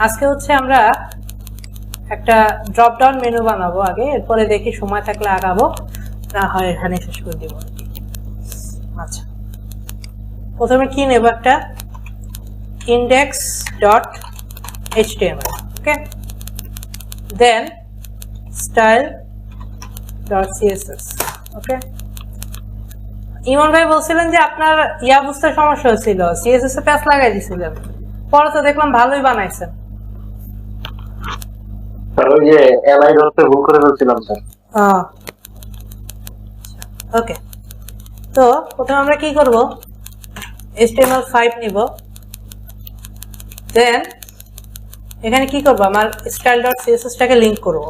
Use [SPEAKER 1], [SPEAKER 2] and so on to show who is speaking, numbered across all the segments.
[SPEAKER 1] আজকে হচ্ছে আমরা একটা ড্রপ ডাউন মেনু বানাবো আগে, এরপরে দেখি সময় থাকলে আগাবো, না হয় এখানে শেষ করে দিব। আচ্ছা, প্রথমে কি নেব, একটা index.html, ওকে, দেন style.css, ওকে। ইমন ভাই বলছিলেন যে আপনার ইয়া বুঝতে সমস্যা হচ্ছিল, সিএসএস এ প্যাচ লাগাই দিছিলেন, পরে তো দেখলাম ভালোই বানাইছেন।
[SPEAKER 2] স্যার ওই যে এলআই ধরতে ভুল করে ফেলছিলাম স্যার।
[SPEAKER 1] ওকে, তো প্রথমে আমরা কি করব, HTML5 নিব, দেন এখানে কি করব, আমার style.css টাকে লিংক করব,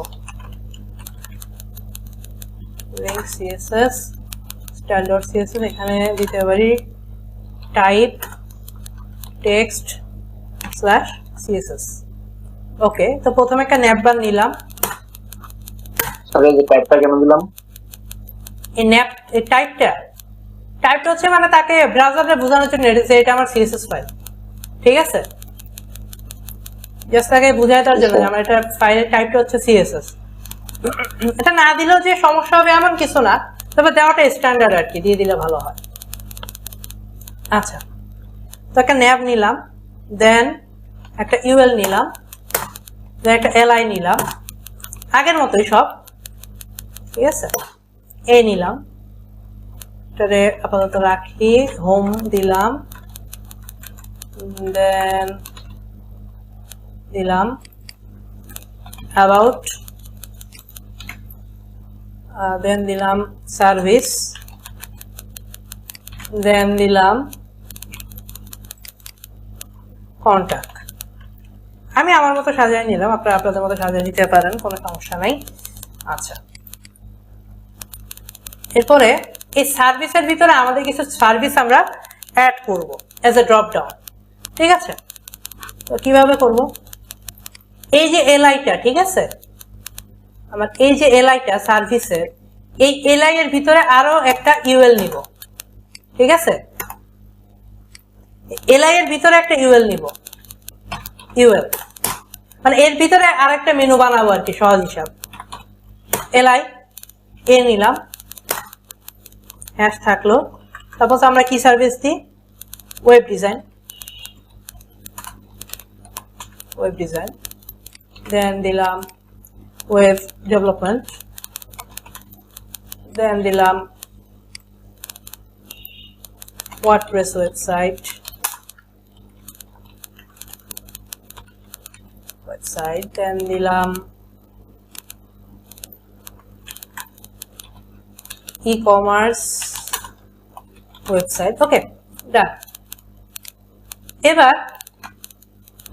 [SPEAKER 1] লিংক css style.css, এখানে দিতে পারি টাইপ টেক্সট /css। ওকে, তো প্রথমে একটা ন্যাপবার নিলাম।
[SPEAKER 2] স্যার এই যে টাইপটা কেন দিলাম?
[SPEAKER 1] এই ন্যাপ, এই টাইপটা হচ্ছে মানে তাকে ব্রাউজারে বোঝানোর জন্য যে এটা আমার সিএসএস ফাইল, ঠিক আছে, জাস্ট তাকে বুঝায় দেওয়ার জন্য আমার এটা ফাইলের টাইপটা হচ্ছে সিএসএস। এটা না দিলেও যে সমস্যা হবে এমন কিছু না, তবে দেওয়াটা স্ট্যান্ডার্ড আর কি, দিয়ে দিলে ভালো হয়। আচ্ছা, তো একটা ন্যাপ নিলাম, দেন একটা ইউএল নিলাম, দেন একটা এলআই নিলাম, আগের মতোই সব, ঠিক আছে। এই নিলাম, এটারে আপাতত রাখি, হোম দিলাম, দেন দিলাম অ্যাবাউট, দেন দিলাম সার্ভিস, দেন দিলাম কন্ট্যাক্ট। আমি আমার মতো সাজিয়ে নিলাম, আপনারা আপনাদের মতো সাজিয়ে নিতে পারেন, কোনো সমস্যা নাই। আচ্ছা, এরপরে এই সার্ভিসের ভিতরে আমাদের কিছু সার্ভিস আমরা অ্যাড করব অ্যাজ এ ড্রপ ডাউন, ঠিক আছে। তো কিভাবে করব, এই যে এলআইটা, ঠিক আছে, আমার এই যে এলআইটা সার্ভিসের, এই এলআই এর ভিতরে আরো একটা ইউএল নিব, ঠিক আছে, এলআই এর ভিতরে একটা ইউএল নিব, ইউএল মানে এর ভিতরে আরেকটা মেনু বানাবো আর কি, সহজ হিসাব। এলআই এ নিলাম, হ্যাশ থাকলো, তারপর আমরা কি সার্ভিস দিই, ওয়েব ডিজাইন, দেন দিলাম ওয়েব ডেভেলপমেন্ট, দেন দিলাম ওয়ার্ডপ্রেস ওয়েবসাইট, দেন দিলাম ই-কমার্স ওয়েবসাইট, ওকে, ডান। এবার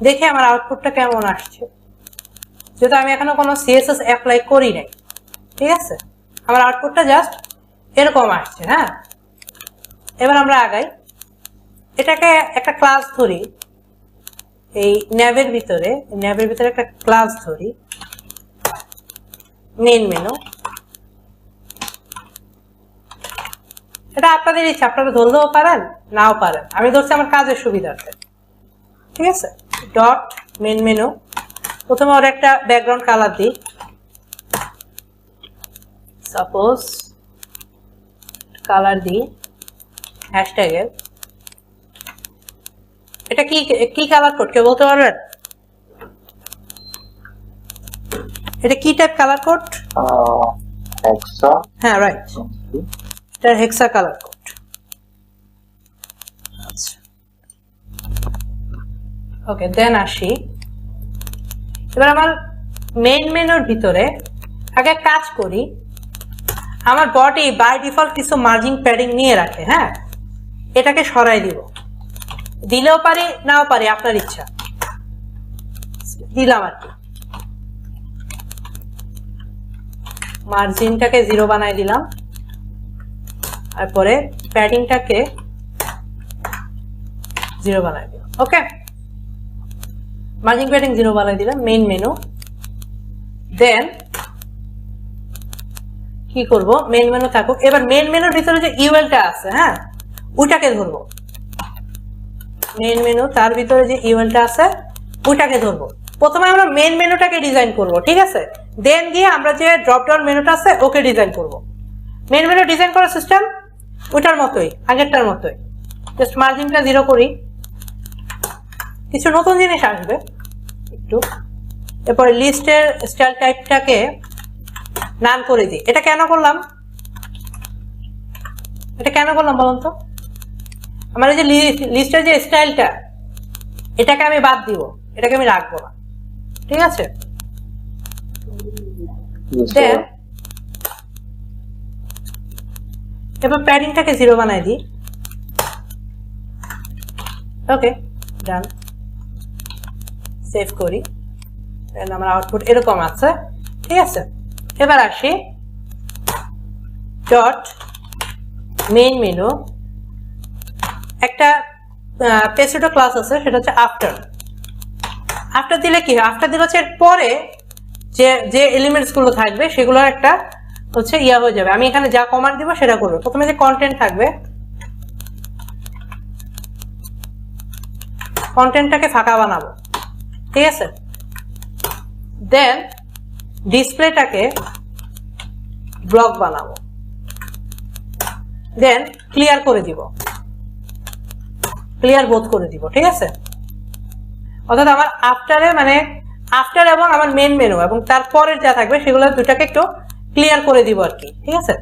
[SPEAKER 1] দেখে আমার আউটপুটটা কেমন আসছে, যেহেতু আমি এখনো কোনো সিএসএস অ্যাপ্লাই করি নাই, ঠিক আছে, আমার আউটপুটটা জাস্ট এরকম আসছে। হ্যাঁ, এবার আমরা আগাই, এটাকে একটা ক্লাস ধরি, এই ন্যাবের ভিতরে একটা ক্লাস ধরি, মেইন মেনু, এটা আপনাদের ইচ্ছা, আপনারা ধরলেও পারেন নাও পারেন, আমি ধরছি আমার কাজের সুবিধার্থে, ঠিক আছে। ডট মেইন মেনু, প্রথমে ওর একটা ব্যাকগ্রাউন্ড কালার দিই, সাপোজ কালার দিই হ্যাশট্যাগের, এটা কি কালার কোড কেউ বলতে পারবেন, এটা কি টাইপ কালার কোড?
[SPEAKER 2] হেক্সা।
[SPEAKER 1] হ্যাঁ, রাইট, এটা হেক্সা কালার কোড। আচ্ছা, ওকে, দেন আসি, এবার আমার মেইন মেনুর ভিতরে আগে কাজ করি, আমার বডি বাই ডিফল্ট কিছু মার্জিং প্যাডিং নিয়ে রাখে, হ্যাঁ, এটাকে সরাই দিব, দিলেও পারি নাও পারি, আপনার ইচ্ছা, দিলাম আর কি, মার্জিনটাকে 0 বানাই দিলাম, তারপরে প্যাডিংটাকে 0 বানাই দিলাম, ওকে, মার্জিং প্যাডিং 0 বানাই দিলাম, মেইন মেনু, দেন কি করব, মেইন মেনু থাকুক, এবার মেইন মেনুর ভিতরে যে ইউএলটা আছে, হ্যাঁ, ওইটাকে ধরবো, মেইন মেনু তার ভিতরে যে ইউএলটা আছে ওইটাকে ধরবো, প্রথমে আমরা মেইন মেনুটাকে ডিজাইন করব, ঠিক আছে, দেন গিয়ে আমরা যে ড্রপ ডাউন মেনুটা আছে ওকে ডিজাইন করব। মেইন মেনু ডিজাইন করার সিস্টেম ওটার মতোই, আগেরটার মতোই, জাস্ট মার্জিনটা 0 করি, কিছু নতুন জিনিস আসবে একটু। এরপরে লিস্টের স্টাইল টাইপটাকে নান করে দিই। এটা কেন করলাম বলুন তো? আমার এই যে লিস্টের যে স্টাইলটা, এটাকে আমি বাদ দিব, এটাকে আমি রাখবো না, ঠিক আছে। দেন এবার প্যাডিংটাকে 0 বানাই দিই। ওকে, ডান, সেভ করি। দেন আমার আউটপুট এরকম আছে, ঠিক আছে। এবার আসি ডট মেইন মেনু, একটা পেসিডো ক্লাস আছে, সেটা হচ্ছে আফটার দিলে কি হয়, আফটার দিলে হচ্ছে এর পরে যে এলিমেন্টস গুলো থাকবে সেগুলোর একটা হচ্ছে ইয়া হয়ে যাবে। আমি এখানে যা কমান্ড দিব সেটা করবো। প্রথমে যে কন্টেন্ট থাকবে, কন্টেন্টটাকে ফাঁকা বানাবো, ঠিক আছে। দেন ডিসপ্লেটাকে ব্লক বানাবো, দেন ক্লিয়ার করে দিব, ক্লিয়ার বোথ করে দিব, ঠিক আছে। অর্থাৎ আমার আফটারে মানে আফটার এবং আমার মেন মেনু এবং তারপরের যা থাকবে সেগুলো দুটাকে একটু ক্লিয়ার করে দিব আর কি, ঠিক আছে।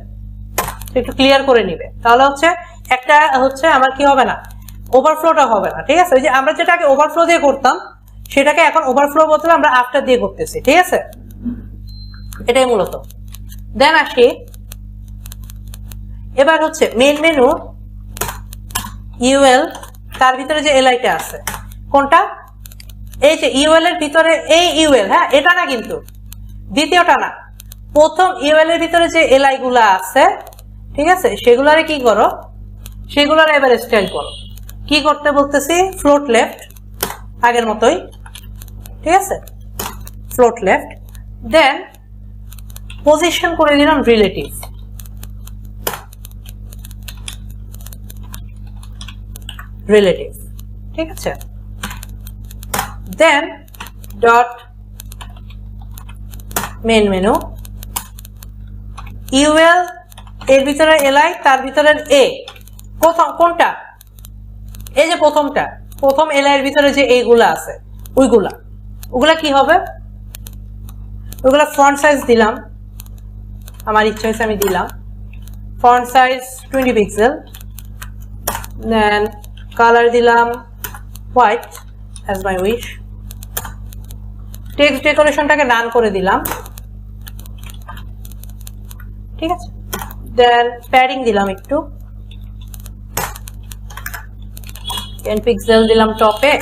[SPEAKER 1] একটু ক্লিয়ার করে নিবে, তাহলে হচ্ছে একটা হচ্ছে আমার কি হবে না, ওভারফ্লোটা হবে না, ঠিক আছে। ওই যে আমরা যেটাকে ওভারফ্লো দিয়ে করতাম সেটাকে এখন ওভারফ্লো বলতে আমরা আফটার দিয়ে করতেছি, ঠিক আছে। এটাই মূলত। দেন আসি এবার হচ্ছে মেইন মেনু ইউএল, তার ভিতরে যে এলআইটা আছে, কোনটা, এই যে ইউএল এর ভিতরে এই ইউএল, হ্যাঁ এটা না কিন্তু দ্বিতীয়টা না, প্রথম ইউএল এর ভিতরে যে এলআই গুলা আছে, ঠিক আছে, সেগুলারে কি করো, সেগুলার এবার স্টাইল করো। কি করতে বলতেছি, ফ্লোট লেফট, আগের মতোই, ঠিক আছে, ফ্লোট লেফট। দেন পজিশন করে দিলাম রিলেটিভ, ঠিক আছে। দেন ডট মেইন মেনু ইউএল এর ভিতরে এলআই, তার ভিতরে এ, প্রথম কোনটা, এই যে প্রথমটা, প্রথম এলআই এর ভিতরে যে এইগুলা আছে ওগুলা কি হবে, ওগুলা ফন্ট সাইজ দিলাম, আমার ইচ্ছা হয়েছে আমি দিলাম font size 20 pixel. Then colour দিলাম white as my wish. Text ডেকোরেশনটাকে ডান করে দিলাম, ঠিক আছে। দেন প্যাডিং দিলাম একটু, 10 পিক্সেল দিলাম টপে,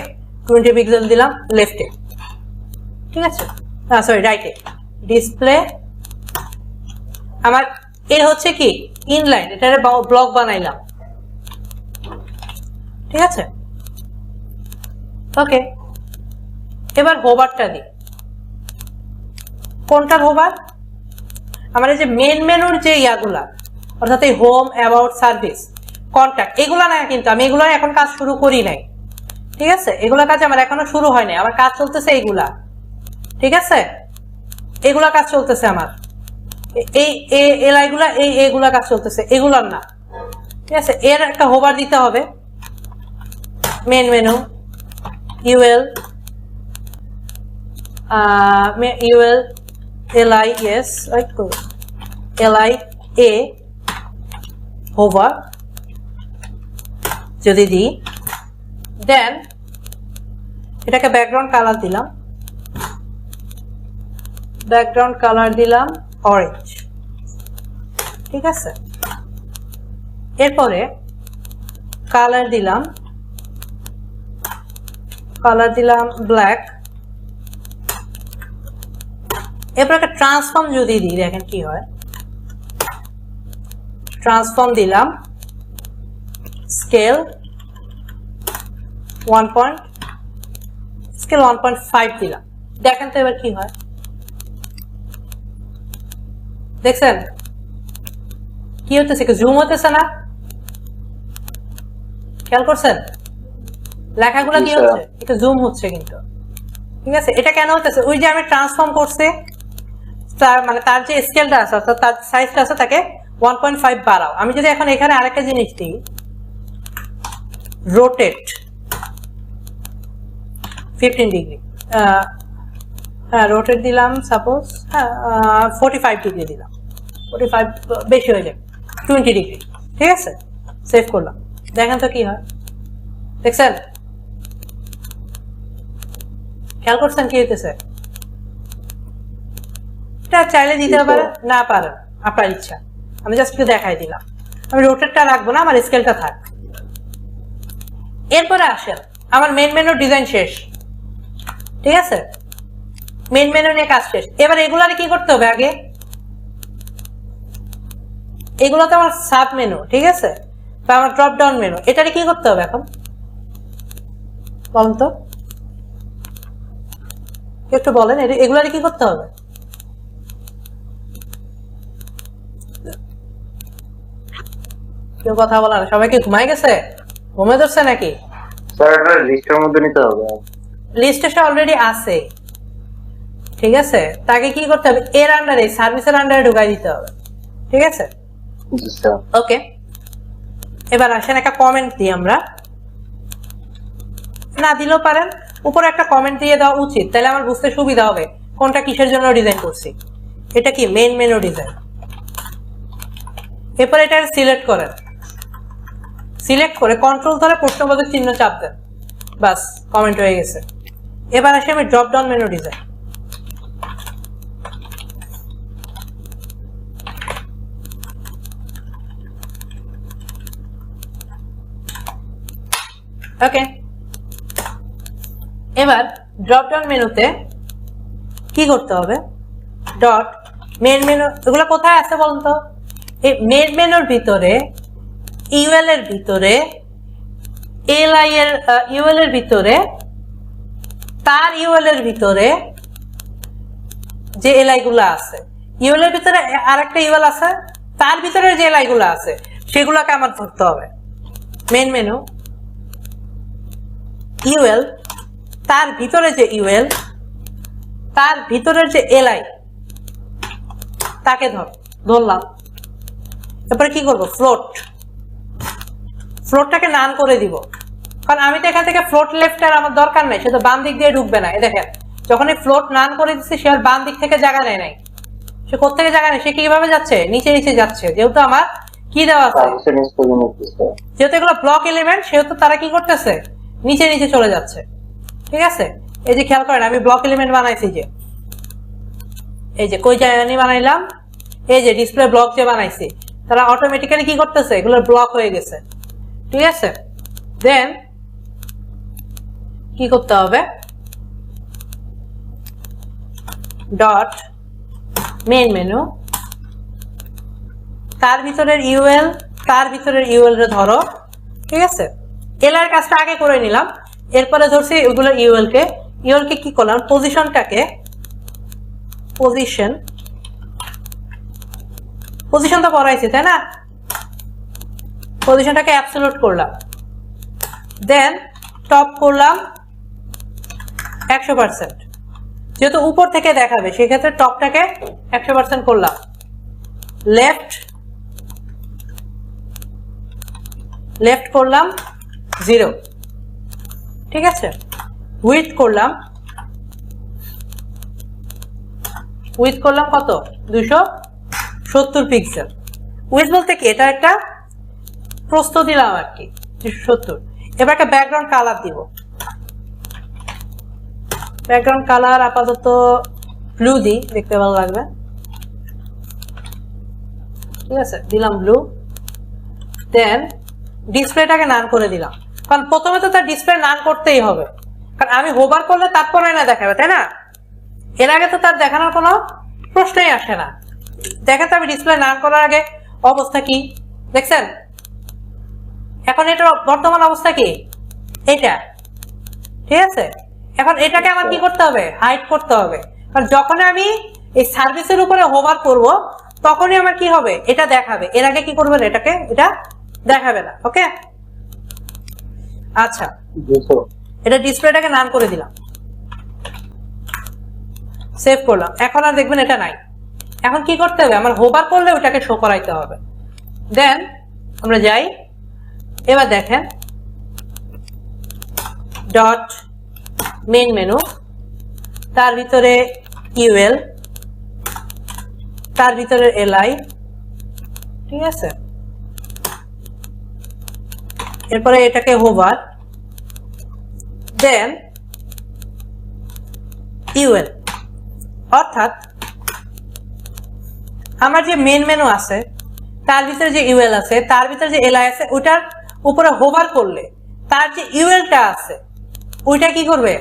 [SPEAKER 1] 20 পিক্সেল দিলাম লেফটে, ঠিক আছে, সরি রাইটে। ডিসপ্লে আমার এ হচ্ছে কি ইনলাইন, এটার ব্লক বানাইলাম, ঠিক আছে। ওকে, এবার হোভারটা দিই। কোনটার হোভার, আমার এই যে মেন মেনুর যে ইয়াগুলা, অর্থাৎ এই হোম, অ্যাবাউট, সার্ভিস, কন্ট্যাক্ট, এগুলা না কিন্তু আমি এগুলো এখন কাজ শুরু করি নাই, ঠিক আছে। এগুলা কাজ আমার এখনো শুরু হয় নাই, আমার কাজ চলতেছে এইগুলা, ঠিক আছে, এগুলা কাজ চলতেছে আমার, এই এলআই গুলা, এইগুলা কাজ চলতেছে, এগুলার না, ঠিক আছে। এর একটা হোভার দিতে হবে, main menu UL LI, yes right, LI এ হোভার যদি দিই, দেন এটাকে ব্যাকগ্রাউন্ড কালার দিলাম, অরেঞ্জ, ঠিক আছে। এরপরে কালার দিলাম ব্ল্যাক। এরপর একটা ট্রান্সফর্ম যদি দিই, দেখেন কি হয়, ট্রান্সফর্ম দিলাম, স্কেল 1.5 দিলাম, দেখেন তো এবার কি হয়, দেখছেন কি হতেছে, জুম হতেছে না, খেয়াল করছেন লেখাগুলো কি হচ্ছে, একটু জুম হচ্ছে কিন্তু, ঠিক আছে, এটা কেন হতেছে? ওই যে আমি ট্রান্সফর্ম করছি, তার মানে তার যে স্কেলটা আছে অর্থাৎ তার সাইজটা আছে তাকে 1.5 বাড়াও। আমি যদি এখন এখানে আরেকটা জিনিস দিই, রোটেট 15 ডিগ্রি, হ্যাঁ রোটেট দিলাম সাপোজ, হ্যাঁ 45 ডিগ্রি দিলাম, 45 বেশি হয়ে যাবে, 20 ডিগ্রি। ঠিক আছে, সেভ করলাম, দেখেন তো কি হয়। দেখছেন, খেয়াল করছেন কি হইতেছে? এটা চাইলে দিতে পারে, না পারেন, আপনার ইচ্ছা। আমি জাস্ট একটু দেখাই দিলাম। আমি রোটেটটা রাখবো না, আমার স্কেলটা থাক। এরপরে আসেন, আমার মেন মেনুর ডিজাইন শেষ। ঠিক আছে, মেন মেনু নিয়ে কাজ শেষ। এবার এগুলারে কি করতে হবে? আগে এগুলো তো আমার সাব মেনু, ঠিক আছে, বা আমার ড্রপ ডাউন মেনু। এটারে কি করতে হবে এখন বলেন তো, একটু বলেন, এগুলারে কি করতে হবে? কেউ কথা বলা না, সবাই কি ঘুমাই গেছে, ঘুমে ধরছে নাকি?
[SPEAKER 2] স্যার এটা লিস্টের মধ্যে নিতে হবে।
[SPEAKER 1] লিস্টটা অলরেডি আছে, ঠিক আছে, তাকে কি করতে হবে? এর আন্ডারে, সার্ভিসের আন্ডারে ঢুকাই দিতে হবে। ঠিক আছে,
[SPEAKER 2] জি স্যার।
[SPEAKER 1] ওকে। এবার আসেন একটা কমেন্ট দিই আমরা, না দিলেও পারেন, উপরে একটা কমেন্ট দিয়ে দেওয়া উচিত, তাহলে আমার বুঝতে সুবিধা হবে কোনটা কিসের জন্য ডিজাইন করছি। এটা কি মেইন মেনু ডিজাইন। এরপর এটা সিলেক্ট করেন, সিলেক্ট করে কন্ট্রোল ধরে প্রশ্নবোধক চিহ্ন চাপ দেন, বাস কমেন্ট হয়ে গেছে। এবার আসি আমি ড্রপ ডাউন মেনু ডিজাইন। ওকে, এবার ড্রপ ডাউন মেনুতে কি করতে হবে? ডট মেন মেনু, এগুলো কোথায় আছে বলুন তো? এই মেন মেনুর ভিতরে, ইউএল এর ভিতরে, এলআই এর ইউএল এর ভিতরে, তার ইউএল এর ভিতরে যে এলআই গুলো আছে, ইউএল এর ভিতরে আরেকটা ইউএল আছে, তার ভিতরে যে এলআই গুলো আছে সেগুলোকে আমার ধরতে হবে। মেন মেনু, ইউএল, তার ভিতরে যে ইউএল, তার ভিতরের যে এলআই, তাকে ধরলাম। এরপরে কি করব? ফ্লোট, ফ্লোটটাকে নান করে দিব, কারণ আমি তো এখান থেকে ফ্লোট লেফট আর আমার দরকার নাই, সে তো বাম দিক দিয়ে ঢুকবে না। দেখেন, যখন এই ফ্লোট নান করে দিচ্ছি, সে আর বাম দিক থেকে জায়গা নেয় নাই। সে কোথেকে জায়গা নেয়? সে কিভাবে যাচ্ছে? নিচে নিচে যাচ্ছে, যেহেতু আমার কি দেওয়া আছে, যেহেতু এগুলো ব্লক এলিমেন্ট, সেহেতু তারা কি করতেছে? নিচে নিচে চলে যাচ্ছে। ঠিক আছে, এই যে খেয়াল করেন, আমি ব্লক এলিমেন্ট বানাইছি, যে এই যে কই জায়গা বানাইলাম, এই যে ডিসপ্লে ব্লক যে বানাইছি, তারা অটোমেটিক্যালি কি করতেছে? এগুলো ব্লক হয়ে গেছে। ঠিক আছে, দেন কি করতে হবে? ডট মেইন মেনু, তার ভিতরের ইউএল, তার ভিতরের ইউএল রে ধরো। ঠিক আছে, এল এর কাজটা আগে করে নিলাম, এরপরে ধরছি ওগুলো ইউএল কে। ইউএল কে কি করলাম? পজিশনটাকে, পজিশন তো পড়াইছি তাই না, পজিশনটাকে অ্যাবসলিউট করলাম, দেন টপ করলাম 100%, যেহেতু উপর থেকে দেখাবে সেক্ষেত্রে টপটাকে 100% করলাম। লেফট করলাম 0। ঠিক আছে, উইথ করলাম কত? 270 পিক্সেল। উইথ বলতে কি, এটা একটা প্রস্থ দিলাম আর কি, 270। এবার একটা ব্যাকগ্রাউন্ড কালার দিব, ব্যাকগ্রাউন্ড কালার আপাতত ব্লু দিই, দেখতে ভালো লাগবে। ঠিক আছে, দিলাম ব্লু। দেন ডিসপ্লেটাকে নান করে দিলাম, কারণ প্রথমে তো তার ডিসপ্লে নান করতেই হবে, কারণ আমি হোভার করলে তারপরে না দেখাবে, তাই না? এর আগে তো তার দেখানোর কোনো প্রশ্নই আসে না। দেখেন তো আমি ডিসপ্লে নান করার আগে অবস্থা কি দেখছেন? এখন এটার বর্তমান অবস্থা কি? এটা। ঠিক আছে, এখন এটাকে আমার কি করতে হবে? হাইড করতে হবে, কারণ যখন আমি এই সার্ভিসের উপরে হোভার করব তখনই আমার কি হবে? এটা দেখাবে। এর আগে কি করবে? এটা দেখাবে না। ওকে, আচ্ছা, এটা ডিসপ্লেটাকে নান করে দিলাম। সেভ করলাম, এখন আর দেখবেন এটা নাই। এখন কি করতে হবে, আমার হোভার করলে ওটাকে শো করাইতে হবে। দেন আমরা যাই, এবার দেখেন ডট মেইন মেনু, তার ভিতরে ইউএল, তার ভিতরে এলআই, ঠিক আছে। এরপরে এটাকে হোভার, দেন ইউএল, অর্থাৎ আমার যে মেইন মেনু আছে তার ভিতরে যে ইউএল আছে, তার ভিতরে যে এলআই আছে, ওটার উপরে হোভার করলে তার যে ইউএলটা আছে ওইটা কি করবে,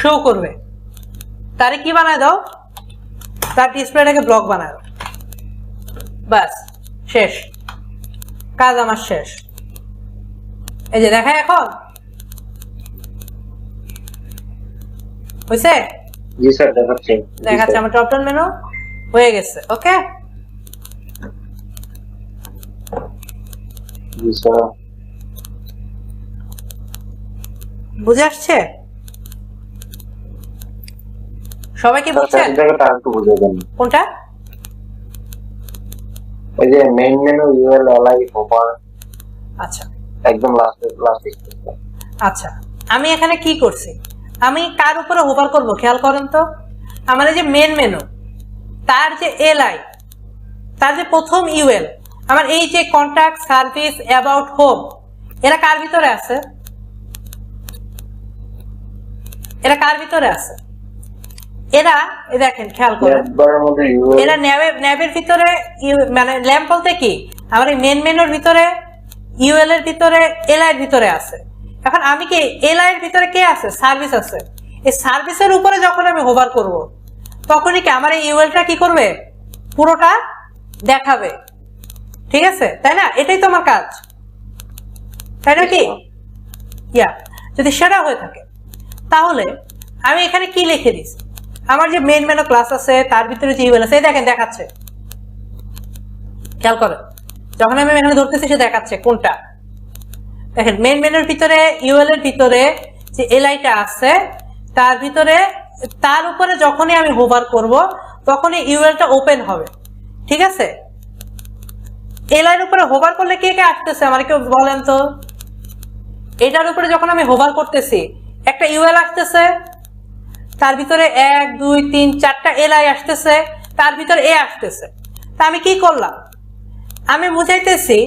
[SPEAKER 1] শো করবে। তারে কি বানায় দাও, তার ডিসপ্লেটাকে ব্লক বানায় দাও, বাস শেষ, কাজ আমার শেষ। এই যে দেখা এখন হয়েছে,
[SPEAKER 2] জি স্যার দেখাচ্ছে।
[SPEAKER 1] দেখাচ্ছে আমার টপ ডাউন মেনু হয়ে গেছে। ওকে
[SPEAKER 2] জি স্যার।
[SPEAKER 1] বুঝে আসছে সবাই কি বুঝছেন?
[SPEAKER 2] জায়গাটা একটু বুঝে দেন।
[SPEAKER 1] কোনটা?
[SPEAKER 2] এই যে main menu UL LI hover,
[SPEAKER 1] আচ্ছা
[SPEAKER 2] একদম লাস্ট
[SPEAKER 1] আচ্ছা, আমি এখানে কি করছি, আমি কার উপরে হোভার করব খেয়াল করেন তো। আমার এই যে মেন মেনু, তার যে এলআই, তার যে প্রথম ইউএল, আমার এই যে কন্টাক্ট সার্ভিস অ্যাবাউট হোম, এরা কার ভিতরে আছে, এরা কার ভিতরে আছে, এরা দেখেন খেয়াল করেন, এরা ন্যাবের ভিতরে, মানে ল্যাম্প বলতে কি আমার এই মেন মেনুর ভিতরে ইউএল এর ভিতরে এলআই এর ভিতরে আছে। এখন আমি কি এলআই এর ভিতরে কে আছে, সার্ভিস আছে, এই সার্ভিসের উপরে যখন আমি হোভার করব তখনই কি আমার এই ইউএলটা কি করবে, পুরোটা দেখাবে, ঠিক আছে তাই না? এটাই তো আমার কাজ, তাই না কি? ইয়া, যদি সেটা হয়ে থাকে তাহলে আমি এখানে কি লিখে দিছি, আমার যে মেইন মেনু ক্লাস আছে তার ভিতরে যে ইউএল আছে, এই দেখেন দেখাচ্ছে, খেয়াল করেন যখন আমি এখানে ধরতেছি সে দেখাচ্ছে কোনটা। দেখেন মেইন মেনুর ভিতরে ইউএল এর ভিতরে যে এলআইটা আছে তার ভিতরে, তার উপরে যখনই আমি হোভার করব তখনই ইউএলটা ওপেন হবে, ঠিক আছে। এলআই এর উপরে হোভার করলে কে কে আসতেছে আমার কেউ বলেন তো। এটার উপরে যখন আমি হোভার করতেছি একটা ইউএল আসতেছে, তার ভিতরে 1 2 3 4টা এলআই আসতেছে, তার ভিতরে এ আসতেছে। তা আমি কি করলাম, আমি বুঝাইতেছি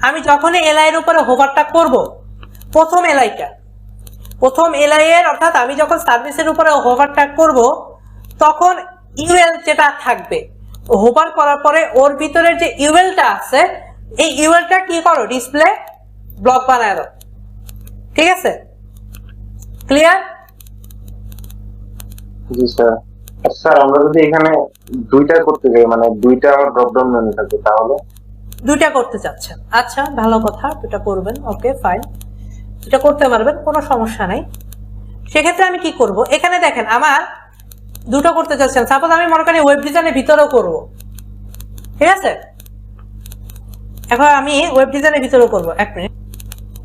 [SPEAKER 1] আমি যখনই এলআই এর উপরে হোভারটা করব, প্রথম এলআই এর, অর্থাৎ আমি যখন সার্ভিসের উপরে হোভারটা করব তখন ইউএল যেটা থাকবে, হোভার করার পরে ওর ভিতরে যে ইউএলটা আছে এই ইউএলটা কি করো, ডিসপ্লে ব্লক বানায় দাও, ঠিক আছে? ক্লিয়ার?
[SPEAKER 2] জি স্যার। স্যার আমরা যদি এখানে দুইটা করতে যাই, মানে দুইটা আমার ড্রপ ডাউন মেনু থাকে, তাহলে
[SPEAKER 1] দুইটা করতে চাচ্ছেন, আচ্ছা ভালো কথা, দুটা করবেন, ওকে ফাইন, দুটা করতে পারবেন, কোনো সমস্যা নাই। সেক্ষেত্রে আমি কি করব, এখানে দেখেন আমার দুটো করতে চাচ্ছেন, সাপোজ আমি মনে করি ওয়েব ডিজাইনের ভিতরেও করব, ঠিক আছে। এখন আমি ওয়েব ডিজাইনের ভিতরেও করব, 1 মিনিট,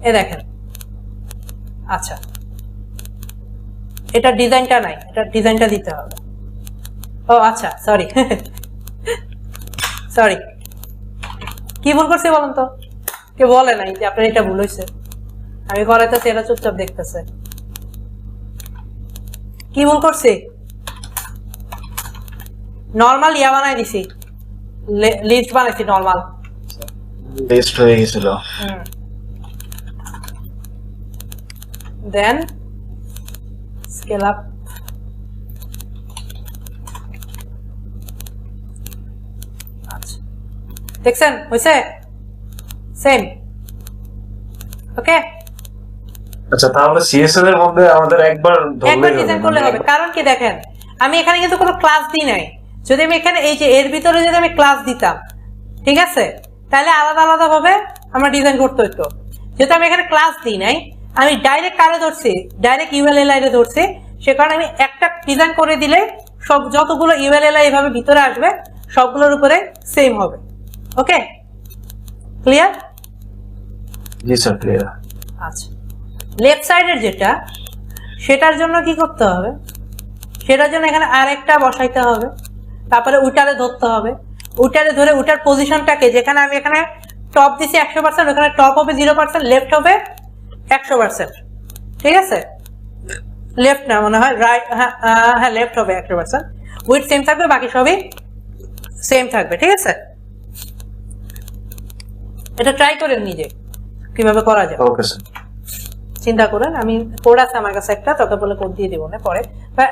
[SPEAKER 1] এ দেখেন, আচ্ছা এটা ডিজাইনটা নাই, এটা ডিজাইনটা দিতে হবে। ও আচ্ছা সরি সরি, কি ভুল করছি বলুন তো, কে বলে নাই যে আপনার এটা ভুল হয়েছে, আমি করাইতেছি এরা চুপচাপ দেখতেছে। কি ভুল করছি, নরমাল ইয়া বানাই দিছি, লিস্ট বানাইছি, নরমাল
[SPEAKER 3] লিস্ট হয়ে গেছিল।
[SPEAKER 1] দেন স্কেল আপ, আচ্ছা দেখছেন হয়েছে সেম, ওকে।
[SPEAKER 3] আচ্ছা তাহলে সিএসএস এর মধ্যে আমাদের একবার
[SPEAKER 1] ডিজাইন করলে হবে, কারণ কি দেখেন আমি এখানে কিন্তু কোনো ক্লাস দিই নাই। যদি আমি এখানে এই যে এর ভিতরে যদি আমি ক্লাস দিতাম, ঠিক আছে, তাহলে আলাদা আলাদা ভাবে আমরা ডিজাইন করতে হতো। যেহেতু আমি এখানে ক্লাস দিই নাই, আমি ডাইরেক্ট কারে ধরছি, ডাইরেক্ট ইউএলএলআই এ ধরছি, সে কারণে আমি একটা ডিজাইন করে দিলে সব যতগুলো ইউএলএলআই এভাবে ভিতরে আসবে সবগুলোর উপরে সেম হবে, ওকে ক্লিয়ার?
[SPEAKER 3] জি স্যার ক্লিয়ার।
[SPEAKER 1] আচ্ছা লেফট সাইডের যেটা, সেটার জন্য কি করতে হবে, সেটার জন্য এখানে আরেকটা বসাইতে হবে, তারপরে ওইটারে ধরতে হবে, ওইটারে ধরে ওইটার পজিশনটাকে, যেখানে আমি এখানে টপ দিছি 100%, ওখানে টপ হবে 0%, লেফট হবে 100%। ঠিক আছে, লেফট না মনে হয়, রাইট, হ্যাঁ লেফট হবে 100%, উইথ সেম থাকবে, বাকি সবই সেম থাকবে। ঠিক আছে, এটা ট্রাই করেন নিজে কিভাবে করা যায়,
[SPEAKER 3] ওকে স্যার।
[SPEAKER 1] চিন্তা করেন। আমি কোড আছে আমার কাছে একটা, তোকে বলে কোড দিয়ে দিব না পরে।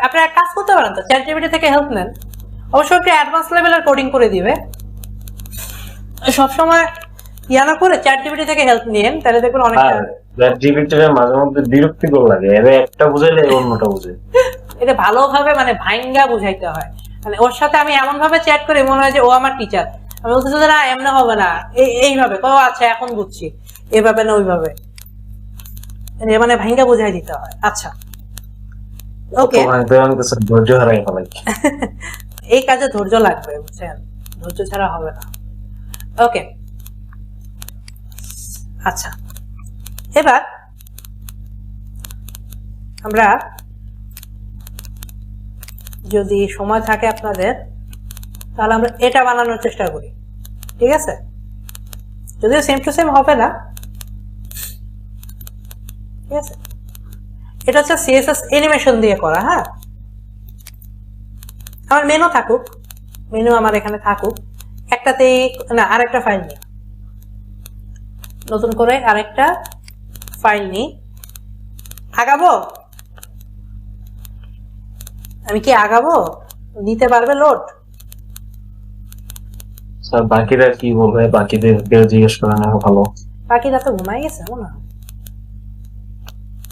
[SPEAKER 1] আপনি এক কাজ করতে পারেন তো, চ্যাটজিপিটি থেকে হেল্প নেন, অবশ্যই একটা অ্যাডভান্স লেভেলের কোডিং করে দিবে। সবসময় ইয়া না করে চ্যাটজিপিটি থেকে হেল্প নিয়েন, তাহলে দেখবেন অনেকটা।
[SPEAKER 3] চ্যাটজিপিটির মাঝে মধ্যে বিরক্তিকর লাগে, এদের একটা বুঝাইলে অন্যটা বুঝে।
[SPEAKER 1] এটা ভালোভাবে মানে ভাইঙ্গা বুঝাইতে হয়। মানে ওর সাথে আমি এমন ভাবে চ্যাট করি মনে হয় যে ও আমার টিচার। আমি বলতেছি যে না এমন হবে না, এইভাবে ও আচ্ছা এখন বুঝছি, এইভাবে না ওইভাবে, মানে ভাইঙ্গা বুঝাই দিতে হয়। আচ্ছা ওকে,
[SPEAKER 3] আমি তো স্যার ধৈর্য হারাই ফেলাই।
[SPEAKER 1] এই কাজে ধৈর্য লাগবে, বুঝছেন, ধৈর্য ছাড়া হবে না। ওকে আচ্ছা, এবার আমরা যদি সময় থাকে আপনাদের, তাহলে আমরা এটা বানানোর চেষ্টা করি। ঠিক আছে, যদিও সেম টু সেম হবে না। ঠিক আছে, এটা হচ্ছে সিএসএস অ্যানিমেশন দিয়ে করা। হ্যাঁ, আমার মেনু থাকুক, মেনু আমার এখানে থাকুক, একটাতেই না আরেকটা ফাইল নিই, নতুন করে আরেকটা ফাইল নিই। আগাবো আমি, কি আগাবো, নিতে পারবে লোড?
[SPEAKER 3] স্যার বাকিরা কি বলবে, বাকিদেরকে জিজ্ঞেস করে নেওয়া ভালো।
[SPEAKER 1] বাকিরা তো ঘুমাই গেছে মনে হয়,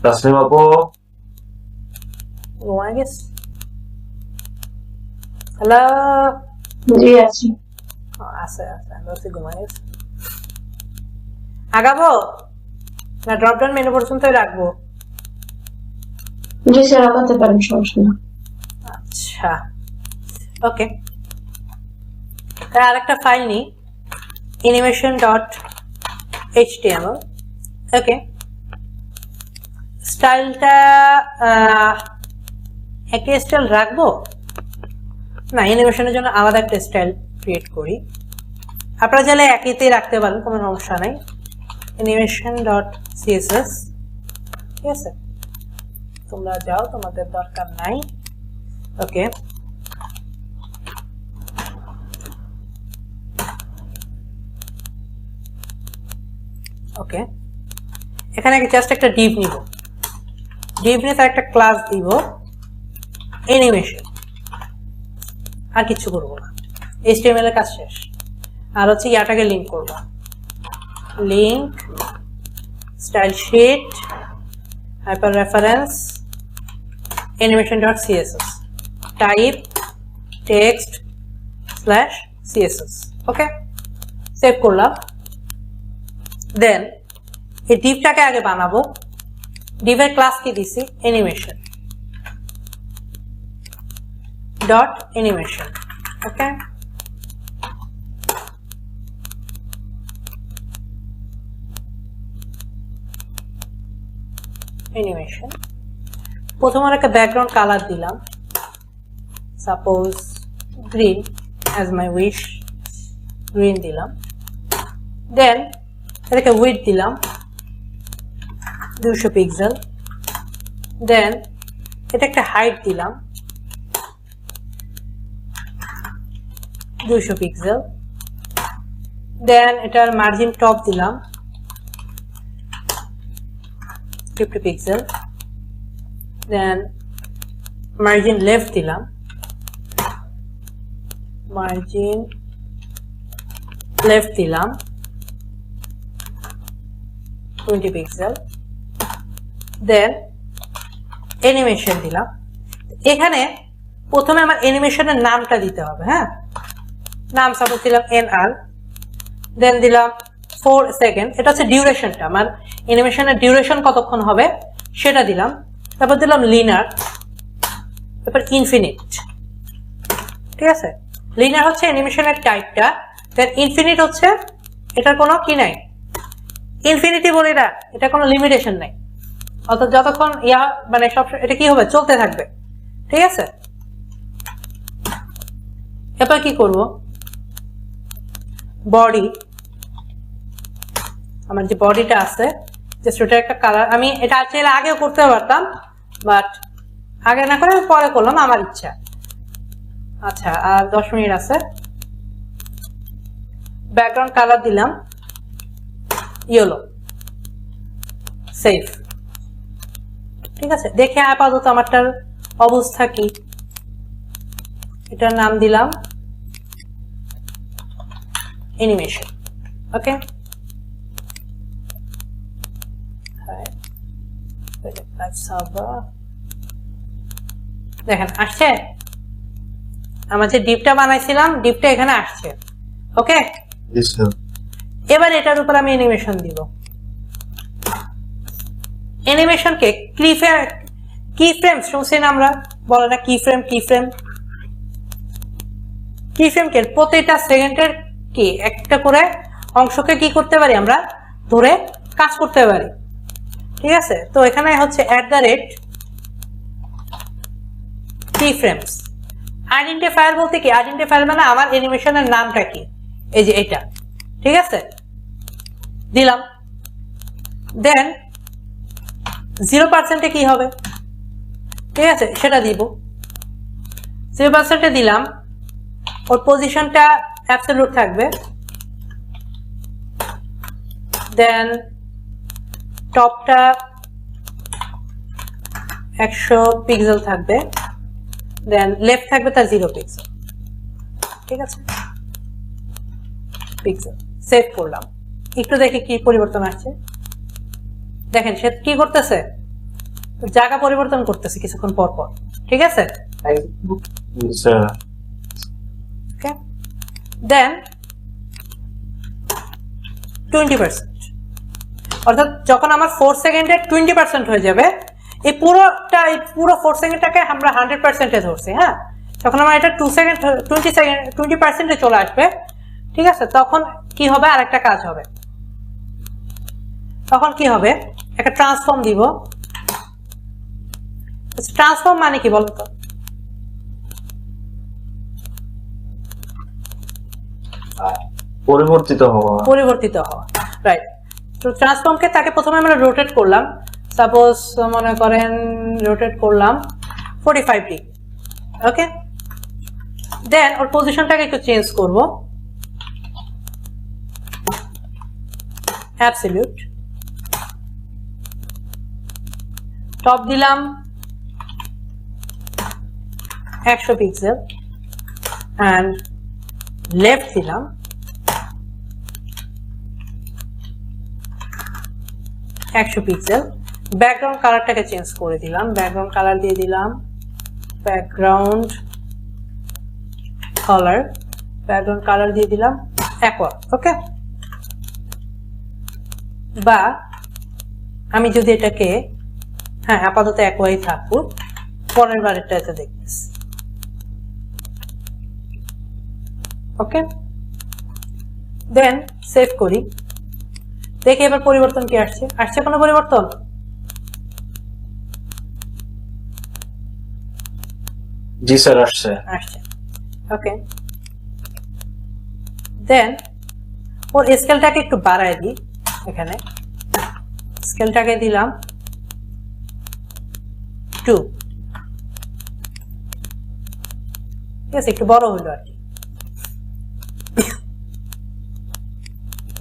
[SPEAKER 3] তাসলিম আপু
[SPEAKER 1] ঘুমাই গেছে। হ্যালো,
[SPEAKER 4] জি আছি।
[SPEAKER 1] আছে আছে, আমি বলছি ঘুমাই গেছে। আগাবো না ড্রপ ডাউন মেনু পর্যন্তই রাখবো?
[SPEAKER 4] জি স্যার, আগাতে পারেন, সমস্যা না।
[SPEAKER 1] আচ্ছা ওকে, তাই আরেকটা ফাইল নিই, animation.html। ওকে, স্টাইলটা একই স্টাইল রাখবো না, অ্যানিমেশনের জন্য আলাদা একটা স্টাইল ক্রিয়েট করি। আপনারা চাইলে একইতেই রাখতে পারেন, কোনো সমস্যা নাই। animation.css, ঠিক আছে, তোমরা যাও, তোমাদের দরকার নাই। ওকে, ওকে, এখানে জাস্ট একটা ডিভ নিব, ডিভ নিয়ে তার একটা ক্লাস দিব অ্যানিমেশন, আর কিছু করবো না, HTML এর কাজ শেষ। আর হচ্ছে ইয়াটাকে লিংক করব, link style sheet hyper reference animation.css type text slash css। Okay, save করলাম। দেন এই ডিভটাকে আগে বানাবো, ডিভের ক্লাস কি দিছি, অ্যানিমেশন ডট অ্যানিমেশন। ওকে, অ্যানিমেশন, প্রথমে একটা ব্যাকগ্রাউন্ড কালার দিলাম, suppose green, as my wish, green দিলাম। দেন এটাকে উইডথ দিলাম 200 পিক্সেল। দেন এটা একটা হাইট দিলাম 200 পিক্সেল। দেন এটার মার্জিন টপ দিলাম 50 পিক্সেল। দেন মার্জিন লেফট দিলাম, মার্জিন লেফট দিলাম 20 পিক্সেল। দেন অ্যানিমেশন দিলাম। এখানে প্রথমে আমার অ্যানিমেশনের নামটা দিতে হবে। হ্যাঁ, নাম সাপোজ দিলাম NR, দেন দিলাম 4 সেকেন্ড, এটা হচ্ছে ডিউরেশনটা, আমার অ্যানিমেশনের ডিউরেশন কতক্ষণ হবে সেটা দিলাম। তারপর দিলাম লিনার, তারপর ইনফিনিট। ঠিক আছে, লিনার হচ্ছে অ্যানিমেশনের টাইপটা, দেন ইনফিনিট হচ্ছে এটার কোনো কি নাই, ইনফিনিটি বলি না, এটা কোনো লিমিটেশন নাই, অর্থাৎ যতক্ষণ ইয়া মানে সব এটা কি হবে, চলতে থাকবে। ঠিক আছে, এবার কি করব, বডি, আমার যে বডিটা আছে জাস্ট ওটা একটা কালার, আমি এটা চাইলে আগেও করতে পারতাম বাট আগে না করে পরে করলাম, আমার ইচ্ছা। আচ্ছা, আর 10 মিনিট আছে। ব্যাকগ্রাউন্ড কালার দিলাম ইয়েলো, সেভ। ঠিক আছে, দেখে আপাতত আমারটার অবস্থা কি। এটার নাম দিলাম অ্যানিমেশন। ওকে, দেখেন আসছে, আমার যে ডিপটা বানাইছিলাম ডিপটা এখানে আসছে। ওকে,
[SPEAKER 3] জি স্যার।
[SPEAKER 1] এবার এটার উপর আমি অ্যানিমেশন দিব। অ্যানিমেশনকে কি ফ্রেম শুনছেন আমরা, বলে না কি ফ্রেম, কি ফ্রেমকে প্রতিটা সেকেন্ডের কি একটা করে অংশকে কি করতে পারি আমরা ধরে কাজ করতে পারি। ঠিক আছে, তো এখানে হচ্ছে @keyframes। আইডেন্টিফায়ার বলতে কি, আইডেন্টিফায়ার মানে আমার অ্যানিমেশনের নামটা কি, এই যে এটা। ঠিক আছে, দিলাম। দেন 0%-এ কি হবে, ঠিক আছে সেটা দিব। 0%-এ দিলাম, ওর পজিশনটা অ্যাবসলিউট থাকবে। দেন টপটা 100 পিক্সেল থাকবে, দেন লেফট থাকবে তার 0 পিক্সেল। ঠিক আছে, পিক্সেল সেভ করলাম। একটু দেখে কি পরিবর্তন আসছে, দেখেন সে কি করতেছে, জায়গা পরিবর্তন করতেছে কিছুক্ষণ পর পর। ঠিক আছে,
[SPEAKER 3] জি স্যার।
[SPEAKER 1] ওকে, দেন 20%, অর্থাৎ যখন আমার 4 সেকেন্ডে 20% হয়ে যাবে, এই পুরো 4 সেকেন্ডটাকে আমরা 100%-এ ধরছি। হ্যাঁ, যখন আমার এটা 20%-এ চলে আসবে, ঠিক আছে, তখন কি হবে, আরেকটা কাজ হবে। তখন কি হবে, একটা ট্রান্সফর্ম দিব। ট্রান্সফর্ম মানে কি বলতো,
[SPEAKER 3] পরিবর্তিত হওয়া।
[SPEAKER 1] রাইট। তো ট্রান্সফর্মকে তাকে প্রথমে আমরা রোটেট করলাম, সাপোজ মনে করেন রোটেট করলাম 45 ডিগ্রি। ওকে, দেন ওর পজিশনটাকে একটু চেঞ্জ করব, অ্যাবসলিউট। টপ দিলাম 100 পিক্সেল অ্যান্ড লেফট দিলাম 100 পিক্সেল। ব্যাকগ্রাউন্ড কালারটাকে চেঞ্জ করে দিলাম, ব্যাকগ্রাউন্ড কালার দিয়ে দিলাম ব্যাকগ্রাউন্ড কালার দিয়ে দিলাম অ্যাকোয়া। ওকে, বা আমি যদি এটাকে, হ্যাঁ আপাতত অ্যাকোয়াই থাকুক, পরের বারেরটা এটা দেখতেছি। ওকে, দেন সেভ করি, দেখি এবার পরিবর্তন কি আসছে কোনো পরিবর্তন?
[SPEAKER 3] জি স্যার, আসছে।
[SPEAKER 1] ওকে, দেন ওর স্কেলটাকে একটু বাড়ায় দিই। এখানে স্কেলটাকে দিলাম 2। ঠিক আছে, একটু বড় হইলো আর কি।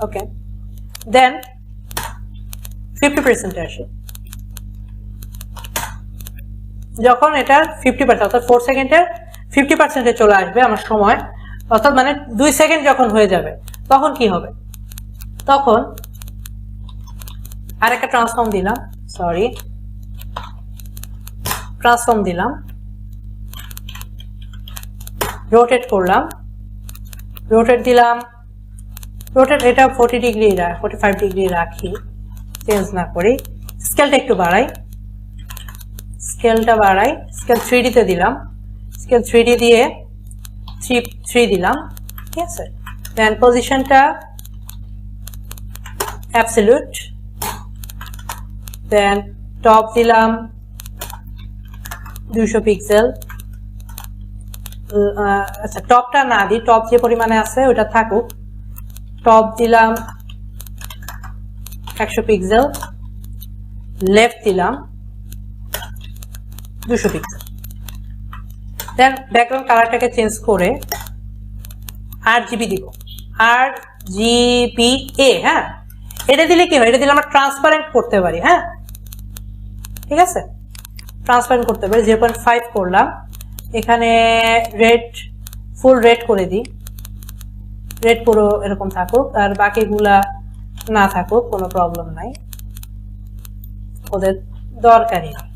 [SPEAKER 1] ওকে, দেন 50% আসে। যখন এটা 50% অর্থাৎ 4 সেকেন্ডের 50%-এ চলে আসবে আমার সময়, অর্থাৎ মানে 2 সেকেন্ড যখন হয়ে যাবে, তখন কি হবে, তখন আরেকটা ট্রান্সফর্ম দিলাম, রোটেট করলাম, রোটেট দিলাম, এটা 45 ডিগ্রি রাখি, চেঞ্জ না করি। স্কেলটা একটু বাড়াই, স্কেল 3D-তে দিলাম, স্কেল 3D দিয়ে 3 দিলাম। ঠিক আছে, দেন পজিশনটা অ্যাবসলিউট, দেন টপ দিলাম 200 পিক্সেল, আচ্ছা টপটা না দিই, টপ যে পরিমাণে আছে ওটা থাকুক। টপ দিলাম 100 পিক্সেল, লেফট দিলাম 200 পিক্সেল। দেন ব্যাকগ্রাউন্ড কালারটাকে চেঞ্জ করে RGB দিব, RGBA। হ্যাঁ, এটা দিলে কি হয়, এটা দিলে আমরা ট্রান্সপারেন্ট করতে পারি। হ্যাঁ ঠিক আছে, ট্রান্সপারেন্ট করতে পারি। 0.5 করলাম, এখানে রেড, ফুল রেড করে দিই, রেড পুরো এরকম থাকুক, আর বাকিগুলা না থাকুক, কোনো প্রবলেম নাই, ওদের দরকারই নেই,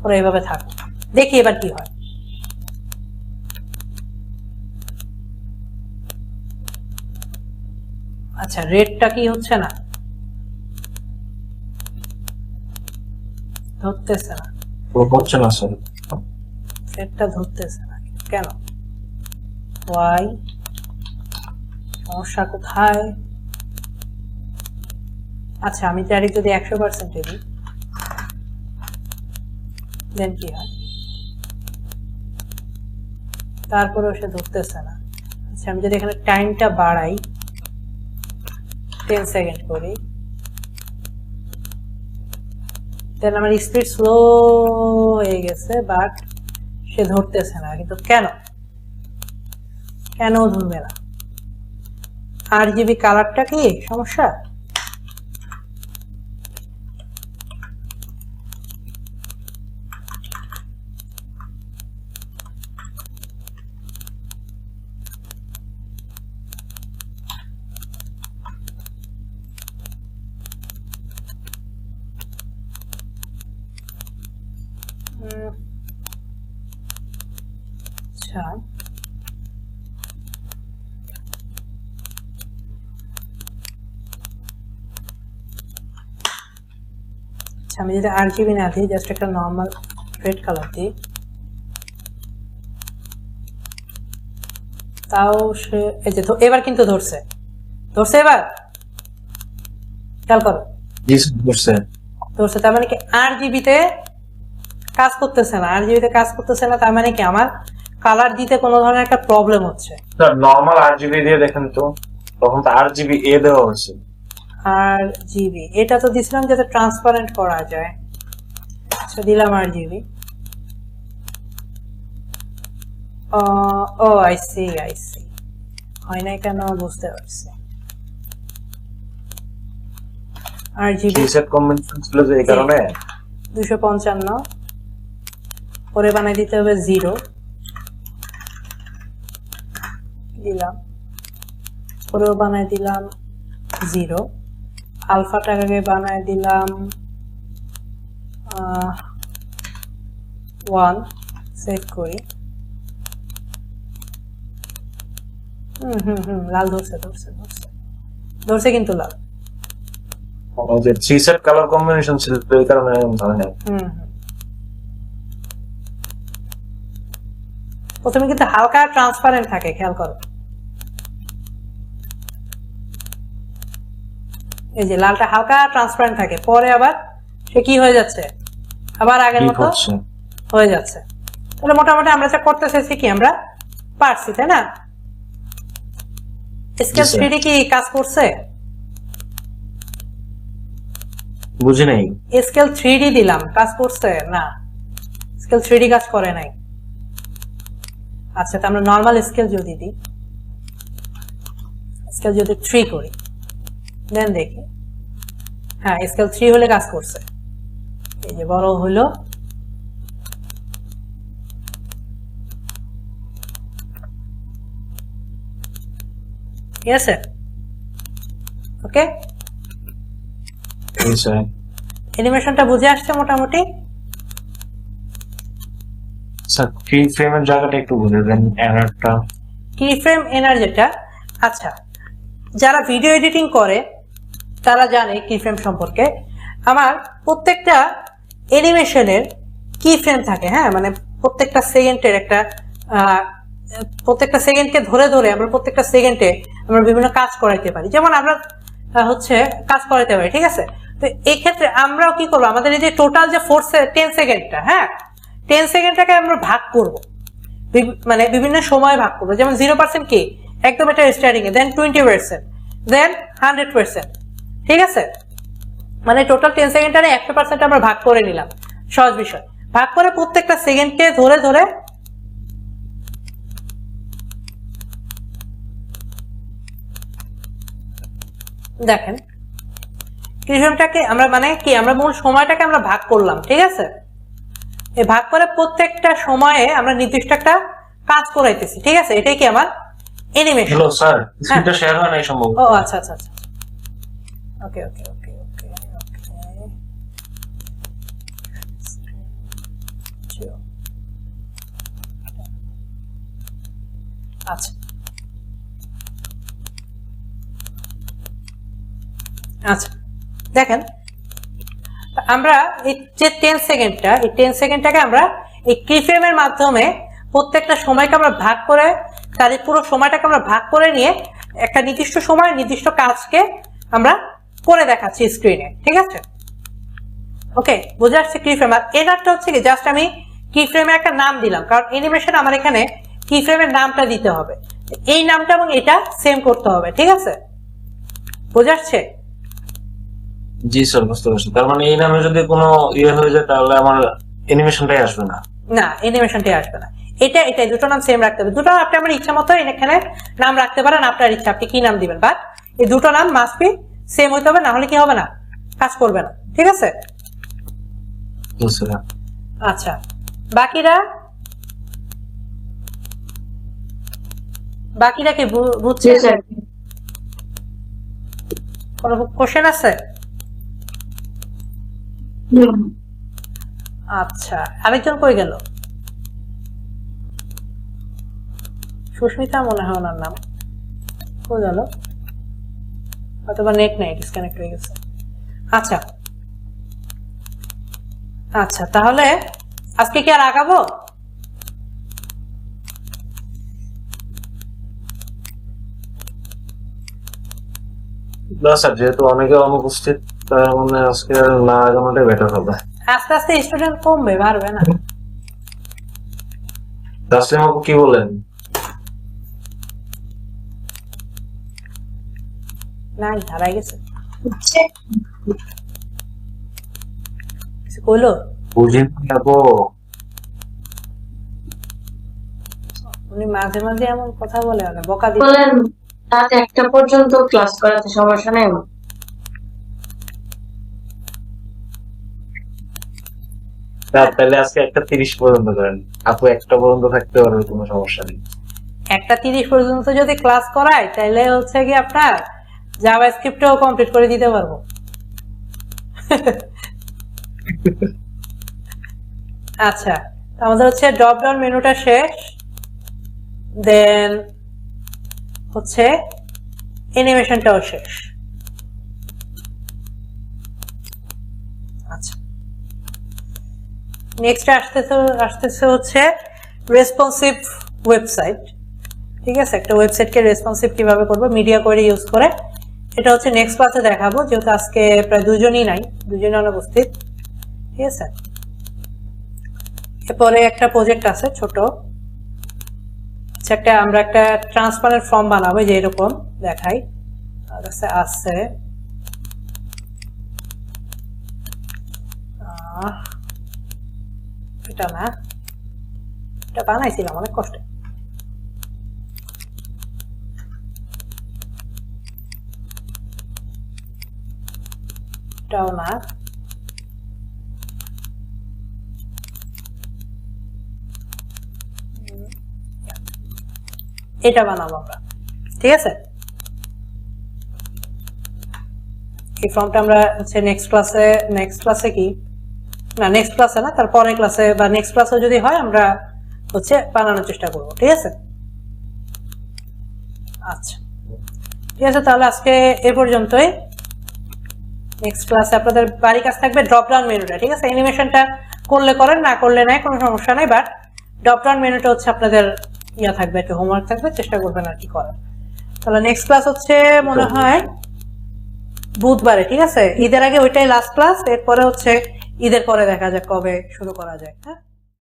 [SPEAKER 1] ওরা এইভাবে থাকুক। দেখি এবার কি হয়। আচ্ছা রেডটা কি হচ্ছে না, ধরতেছে না,
[SPEAKER 3] হচ্ছে না স্যার।
[SPEAKER 1] রেডটা ধরতেছে না কেন, ওয়াই, সমস্যা কোথায়? আচ্ছা আমি ডাইরেক্ট যদি 100% দিই দেন কি হয়, তারপরেও সে ধরতেছে না। আচ্ছা আমি যদি এখানে টাইমটা বাড়াই, 10 সেকেন্ড করি, দেন আমার স্পিড স্লো হয়ে গেছে, বাট সে ধরতেছে না। কিন্তু কেন, কেন ধরবে না? RGB কালারটা কি সমস্যা? আচ্ছা আমি যদি RGB না দিই, জাস্ট একটা নর্মাল রেড কালার দিই, তাও সে এই যে এবার কিন্তু ধরছে, ধরছে এবার খেয়াল করো, ধরছে। তার মানে কি RGB তে কাজ করতেছে না, RGB তে কাজ করতেছে না, তার মানে কি আমার কালার দিতে কোনো ধরনের একটা প্রবলেম হচ্ছে।
[SPEAKER 3] স্যার নরমাল RGB দিয়ে দেখেন তো, তখন তো RGBA দেওয়া হয়েছে।
[SPEAKER 1] RGB এটা তো দিছিলাম যাতে ট্রান্সপারেন্ট করা যায়। আচ্ছা দিলাম RGB। ও আই সি, হয় নাই কেন বুঝতে পারছি। RGB
[SPEAKER 3] প্রিসেট কম্বিনেশন ছিল যে এই কারণে
[SPEAKER 1] 255 পরে বানাই দিতে হবে 0 দিলাম, পরেও বানাই দিলাম 0, আলফাটাকে বানাই দিলাম 1, সেভ করি। লাল ধরছে, ধরছে কিন্তু লাল।
[SPEAKER 3] যে থ্রি সেট কালার কম্বিনেশন ছিল এই কারণে এরকম ধরনের।
[SPEAKER 1] প্রথমে কিন্তু হালকা ট্রান্সপারেন্ট থাকে, খেয়াল করো, এই যে লালটা হালকা ট্রান্সপারেন্ট থাকে, পরে আবার সে কি হয়ে যাচ্ছে, আবার আগের মতো হয়ে যাচ্ছে। তাহলে মোটামুটি আমরা যা করতে চাইছি কি আমরা পারছি, তাই না? স্কেল 3D কি কাজ করছে?
[SPEAKER 3] বুঝি নাই।
[SPEAKER 1] স্কেল 3D দিলাম, কাজ করছে না, স্কেল 3D কাজ করে নাই। আচ্ছা তো আমরা নর্মাল স্কেল যদি দিই, স্কেল যদি 3 করি, দেন দেখি, হ্যাঁ স্কেল 3 হলে কাজ করছে। এই যে বড় হলো, ঠিক আছে, ওকে। অ্যানিমেশনটা বুঝে আসছে মোটামুটি।
[SPEAKER 3] স্যার কি ফ্রেমের জায়গাটা একটু বুঝে দেন, এররটা
[SPEAKER 1] কি ফ্রেম এনার যেটা, আচ্ছা যারা ভিডিও এডিটিং করে তারা জানে কি ফ্রেম সম্পর্কে। আমার প্রত্যেকটা অ্যানিমেশনের কি ফ্রেম থাকে, হ্যাঁ মানে প্রত্যেকটা সেকেন্ডের একটা, প্রত্যেকটা সেকেন্ডকে ধরে ধরে আমরা প্রত্যেকটা সেকেন্ডে আমরা বিভিন্ন কাজ করাইতে পারি, যেমন আমরা হচ্ছে কাজ করাইতে পারি, ঠিক আছে। তো এই ক্ষেত্রে আমরাও কি করবো, আমাদের এই যে টোটাল যে 10 সেকেন্ডটা, হ্যাঁ 10 সেকেন্ডটাকে আমরা ভাগ করব, মানে বিভিন্ন সময় ভাগ করবো। যেমন 0% কি একদম এটা স্টার্টিং এ, দেন 20%, দেন 100%, ঠিক আছে? মানে টোটাল 10 সেকেন্ডারে 100% আমরা ভাগ করে নিলাম। সহজ বিষয়। ভাগ করে প্রত্যেকটা সেকেন্ডকে ধরে ধরে দেখেন কিরকমটাকে আমরা মানে কি আমরা মূল সময়টাকে আমরা ভাগ করলাম, ঠিক আছে? এই ভাগ করে প্রত্যেকটা সময়ে আমরা নির্দিষ্ট একটা কাজ করাইতেছি, ঠিক আছে? এটাই কি আমার অ্যানিমেশন।
[SPEAKER 3] হ্যালো স্যার, স্ক্রিনটা শেয়ার হয় নাই সম্ভব।
[SPEAKER 1] ও আচ্ছা আচ্ছা আচ্ছা, ওকে ওকে ওকে ওকে ওকে, আচ্ছা আচ্ছা দেখেন আমরা এই যে 10 সেকেন্ডটা, এই 10 সেকেন্ডটাকে আমরা এই কিফ্রেমের মাধ্যমে প্রত্যেকটা সময়কে আমরা ভাগ করে, তার এই পুরো সময়টাকে আমরা ভাগ করে নিয়ে একটা নির্দিষ্ট সময় নির্দিষ্ট কাজকে আমরা করে দেখাচ্ছি স্ক্রিনে, ঠিক আছে? ওকে, বোঝা যাচ্ছে কিফ্রেম। আর এনারটা হচ্ছে কি জাস্ট আমি কিফ্রেমের একটা নাম দিলাম, কারণ অ্যানিমেশন আমার এখানে কিফ্রেমের নামটা দিতে হবে, এই নামটা এবং এটা সেম করতে হবে, ঠিক আছে? বোঝা যাচ্ছে?
[SPEAKER 3] জি স্যার, বুঝতে পারছি। তার মানে এই নামে যদি কোনো ইয়ে হয়ে যায় তাহলে আমার অ্যানিমেশনটাই আসবে না।
[SPEAKER 1] না, অ্যানিমেশনটাই আসবে না। এটাই দুটো নাম সেম রাখতে হবে। দুটো আপনি আপনার ইচ্ছা মতো এখানে নাম রাখতে পারেন, আপনার ইচ্ছা আপনি কি নাম দিবেন, বাট এই দুটো নাম মাস্ট বি সেম হইতে হবে, না হলে কি হবে না, কাজ করবে না, ঠিক আছে? আচ্ছা, বাকিরা কি বুঝছে? কোনো কোশ্চেন আছে? আচ্ছা, আরেকজন কই গেল? সুস্মিতা মনে হয় ওনার নাম, কই গেল? অথবা নেট নাই, ডিসকানেক্ট হয়ে গেছে। আচ্ছা আচ্ছা, তাহলে আজকে কি আর আগাবো?
[SPEAKER 3] না স্যার, যেহেতু অনেকে অনুপস্থিত, তার মানে আজকে না আগানোটাই বেটার হবে।
[SPEAKER 1] আস্তে আস্তে স্টুডেন্ট কমবে, বাড়বে না।
[SPEAKER 3] তাসলিম আপু কি বলেন?
[SPEAKER 1] নাই, হারাই গেছে। কইলো
[SPEAKER 3] বুঝিনি আপু।
[SPEAKER 1] উনি মাঝে মাঝে এমন কথা বলে, মানে বকা দিতে।
[SPEAKER 4] বলেন রাত 1টা পর্যন্ত ক্লাস করাতে সমস্যা নেই।
[SPEAKER 3] তাহলে আজকে 1:30 পর্যন্ত করেন, আপু 1টা পর্যন্ত থাকতে পারবে, কোনো সমস্যা নেই।
[SPEAKER 1] 1:30 পর্যন্ত যদি ক্লাস করায় তাহলে হচ্ছে কি আপনার জাভাস্ক্রিপ্টও কমপ্লিট করে দিতে পারবো। আচ্ছা, আমাদের হচ্ছে ড্রপ ডাউন মেনুটা শেষ, দেন হচ্ছে অ্যানিমেশনটাও শেষ। আচ্ছা, নেক্সট আসতেছে হচ্ছে রেসপন্সিভ ওয়েবসাইট, ঠিক আছে? একটা ওয়েবসাইটকে রেসপন্সিভ কিভাবে করবো মিডিয়া কোয়েরি ইউজ করে, এটা হচ্ছে নেক্সট ক্লাসে দেখাবো, যেহেতু আজকে প্রায় দুজনই নাই, দুজনই অনুপস্থিত, ঠিক আছে? এরপরে একটা প্রজেক্ট আছে ছোট, আমরা একটা ট্রান্সপারেন্ট ফর্ম বানাবো, যে এরকম দেখাই, আমার কাছে আছে। এটা না, এটা বানাইছিলাম অনেক কষ্টে। এটাও না, এটা বানাবো আমরা, ঠিক আছে? এই ফর্মটা আমরা হচ্ছে নেক্সট ক্লাসে কি না, নেক্সট ক্লাসে না, তারপরের ক্লাসে বা নেক্সট ক্লাসে যদি হয় আমরা হচ্ছে বানানোর চেষ্টা করব, ঠিক আছে? আচ্ছা, ঠিক আছে, তাহলে আজকে এ পর্যন্তই। নেক্সট ক্লাসে আপনাদের বাড়ি কাজ থাকবে ড্রপ ডাউন মেনুটা, ঠিক আছে? অ্যানিমেশনটা করলে করেন, না করলে নাই, কোনো সমস্যা নাই, বাট ড্রপ ডাউন মেনুটা হচ্ছে আপনাদের ইয়া থাকবে, একটু হোমওয়ার্ক থাকবে, চেষ্টা করবেন আর কি করার। তাহলে নেক্সট ক্লাস হচ্ছে মনে হয় বুধবারে, ঠিক আছে? ঈদের আগে ওইটাই লাস্ট ক্লাস, এরপরে হচ্ছে ঈদের পরে দেখা যাক কবে শুরু করা যায়। হ্যাঁ।